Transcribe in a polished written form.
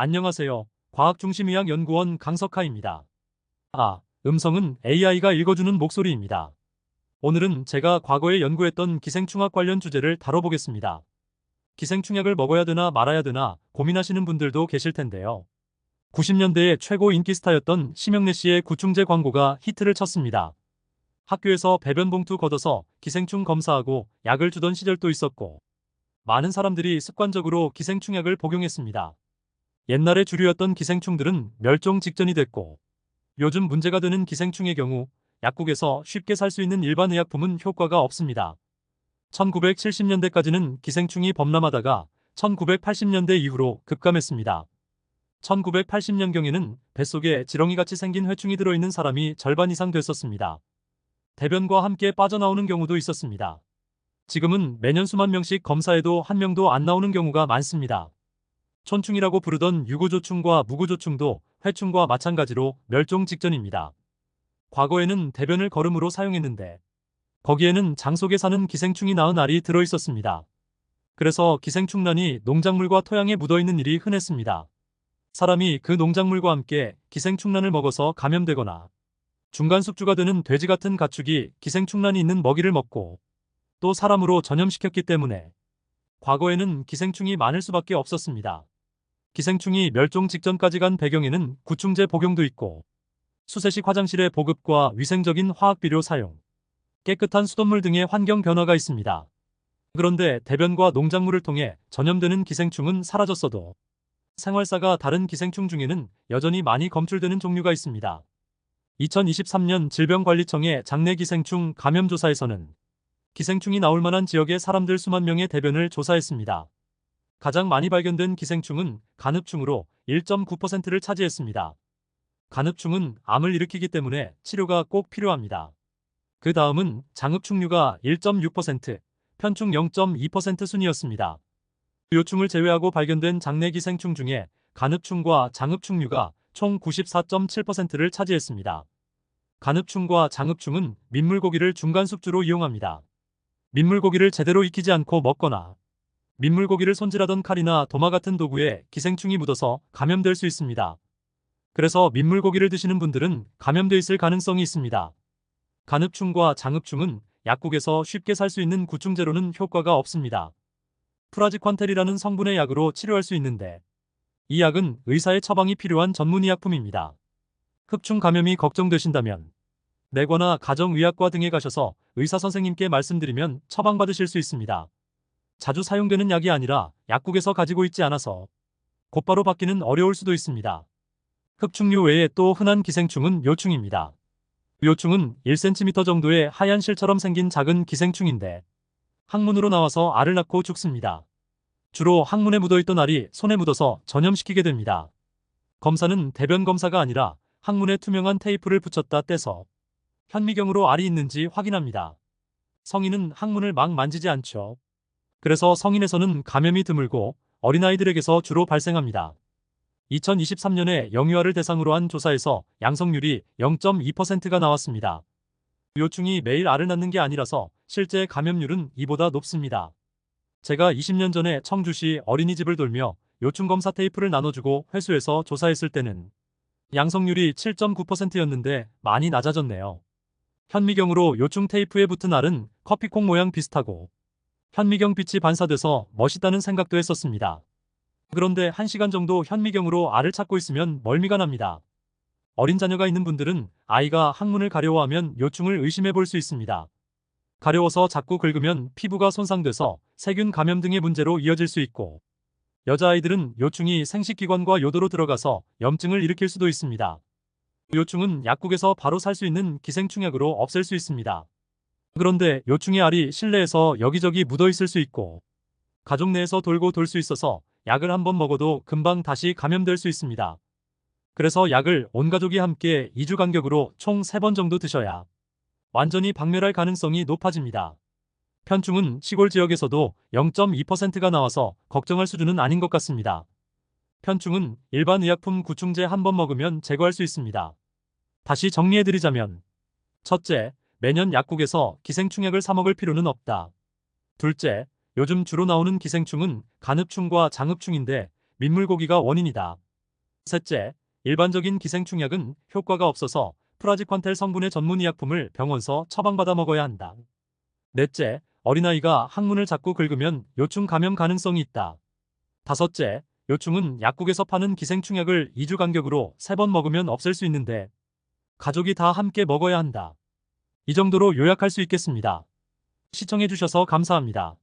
안녕하세요. 과학중심의학연구원 강석하입니다. 음성은 AI가 읽어주는 목소리입니다. 오늘은 제가 과거에 연구했던 기생충학 관련 주제를 다뤄보겠습니다. 기생충약을 먹어야 되나 말아야 되나 고민하시는 분들도 계실 텐데요. 90년대에 최고 인기 스타였던 심영래 씨의 구충제 광고가 히트를 쳤습니다. 학교에서 배변 봉투 걷어서 기생충 검사하고 약을 주던 시절도 있었고, 많은 사람들이 습관적으로 기생충약을 복용했습니다. 옛날에 주류였던 기생충들은 멸종 직전이 됐고, 요즘 문제가 되는 기생충의 경우 약국에서 쉽게 살 수 있는 일반 의약품은 효과가 없습니다. 1970년대까지는 기생충이 범람하다가 1980년대 이후로 급감했습니다. 1980년경에는 뱃속에 지렁이같이 생긴 회충이 들어있는 사람이 절반 이상 됐었습니다. 대변과 함께 빠져나오는 경우도 있었습니다. 지금은 매년 수만 명씩 검사해도 한 명도 안 나오는 경우가 많습니다. 촌충이라고 부르던 유구조충과 무구조충도 회충과 마찬가지로 멸종 직전입니다. 과거에는 대변을 거름으로 사용했는데 거기에는 장 속에 사는 기생충이 낳은 알이 들어있었습니다. 그래서 기생충란이 농작물과 토양에 묻어있는 일이 흔했습니다. 사람이 그 농작물과 함께 기생충란을 먹어서 감염되거나 중간 숙주가 되는 돼지 같은 가축이 기생충란이 있는 먹이를 먹고 또 사람으로 전염시켰기 때문에 과거에는 기생충이 많을 수밖에 없었습니다. 기생충이 멸종 직전까지 간 배경에는 구충제 복용도 있고 수세식 화장실의 보급과 위생적인 화학비료 사용, 깨끗한 수돗물 등의 환경 변화가 있습니다. 그런데 대변과 농작물을 통해 전염되는 기생충은 사라졌어도 생활사가 다른 기생충 중에는 여전히 많이 검출되는 종류가 있습니다. 2023년 질병관리청의 장내 기생충 감염 조사에서는 기생충이 나올 만한 지역의 사람들 수만 명의 대변을 조사했습니다. 가장 많이 발견된 기생충은 간흡충으로 1.9%를 차지했습니다. 간흡충은 암을 일으키기 때문에 치료가 꼭 필요합니다. 그 다음은 장흡충류가 1.6%, 편충 0.2% 순이었습니다. 요충을 제외하고 발견된 장내 기생충 중에 간흡충과 장흡충류가 총 94.7%를 차지했습니다. 간흡충과 장흡충은 민물고기를 중간 숙주로 이용합니다. 민물고기를 제대로 익히지 않고 먹거나 민물고기를 손질하던 칼이나 도마 같은 도구에 기생충이 묻어서 감염될 수 있습니다. 그래서 민물고기를 드시는 분들은 감염돼 있을 가능성이 있습니다. 간흡충과 장흡충은 약국에서 쉽게 살 수 있는 구충제로는 효과가 없습니다. 프라지퀀텔이라는 성분의 약으로 치료할 수 있는데 이 약은 의사의 처방이 필요한 전문의약품입니다. 흡충 감염이 걱정되신다면 내과나 가정의학과 등에 가셔서 의사 선생님께 말씀드리면 처방받으실 수 있습니다. 자주 사용되는 약이 아니라 약국에서 가지고 있지 않아서 곧바로 받기는 어려울 수도 있습니다. 흡충류 외에 또 흔한 기생충은 요충입니다. 요충은 1cm 정도의 하얀 실처럼 생긴 작은 기생충인데 항문으로 나와서 알을 낳고 죽습니다. 주로 항문에 묻어있던 알이 손에 묻어서 전염시키게 됩니다. 검사는 대변 검사가 아니라 항문에 투명한 테이프를 붙였다 떼서 현미경으로 알이 있는지 확인합니다. 성인은 항문을 막 만지지 않죠. 그래서 성인에서는 감염이 드물고 어린아이들에게서 주로 발생합니다. 2023년에 영유아를 대상으로 한 조사에서 양성률이 0.2%가 나왔습니다. 요충이 매일 알을 낳는 게 아니라서 실제 감염률은 이보다 높습니다. 제가 20년 전에 청주시 어린이집을 돌며 요충 검사 테이프를 나눠주고 회수해서 조사했을 때는 양성률이 7.9%였는데 많이 낮아졌네요. 현미경으로 요충 테이프에 붙은 알은 커피콩 모양 비슷하고 현미경 빛이 반사돼서 멋있다는 생각도 했었습니다. 그런데 1시간 정도 현미경으로 알을 찾고 있으면 멀미가 납니다. 어린 자녀가 있는 분들은 아이가 항문을 가려워하면 요충을 의심해 볼 수 있습니다. 가려워서 자꾸 긁으면 피부가 손상돼서 세균 감염 등의 문제로 이어질 수 있고, 여자아이들은 요충이 생식기관과 요도로 들어가서 염증을 일으킬 수도 있습니다. 요충은 약국에서 바로 살 수 있는 기생충약으로 없앨 수 있습니다. 그런데 요충의 알이 실내에서 여기저기 묻어 있을 수 있고 가족 내에서 돌고 돌 수 있어서 약을 한번 먹어도 금방 다시 감염될 수 있습니다. 그래서 약을 온 가족이 함께 2주 간격으로 총 3번 정도 드셔야 완전히 박멸할 가능성이 높아집니다. 편충은 시골 지역에서도 0.2%가 나와서 걱정할 수준은 아닌 것 같습니다. 편충은 일반 의약품 구충제 한 번 먹으면 제거할 수 있습니다. 다시 정리해드리자면, 첫째, 매년 약국에서 기생충약을 사 먹을 필요는 없다. 둘째, 요즘 주로 나오는 기생충은 간흡충과 장흡충인데 민물고기가 원인이다. 셋째, 일반적인 기생충약은 효과가 없어서 프라지퀀텔 성분의 전문의약품을 병원서 처방받아 먹어야 한다. 넷째, 어린아이가 항문을 자꾸 긁으면 요충 감염 가능성이 있다. 다섯째, 요충은 약국에서 파는 기생충약을 2주 간격으로 3번 먹으면 없앨 수 있는데 가족이 다 함께 먹어야 한다. 이 정도로 요약할 수 있겠습니다. 시청해주셔서 감사합니다.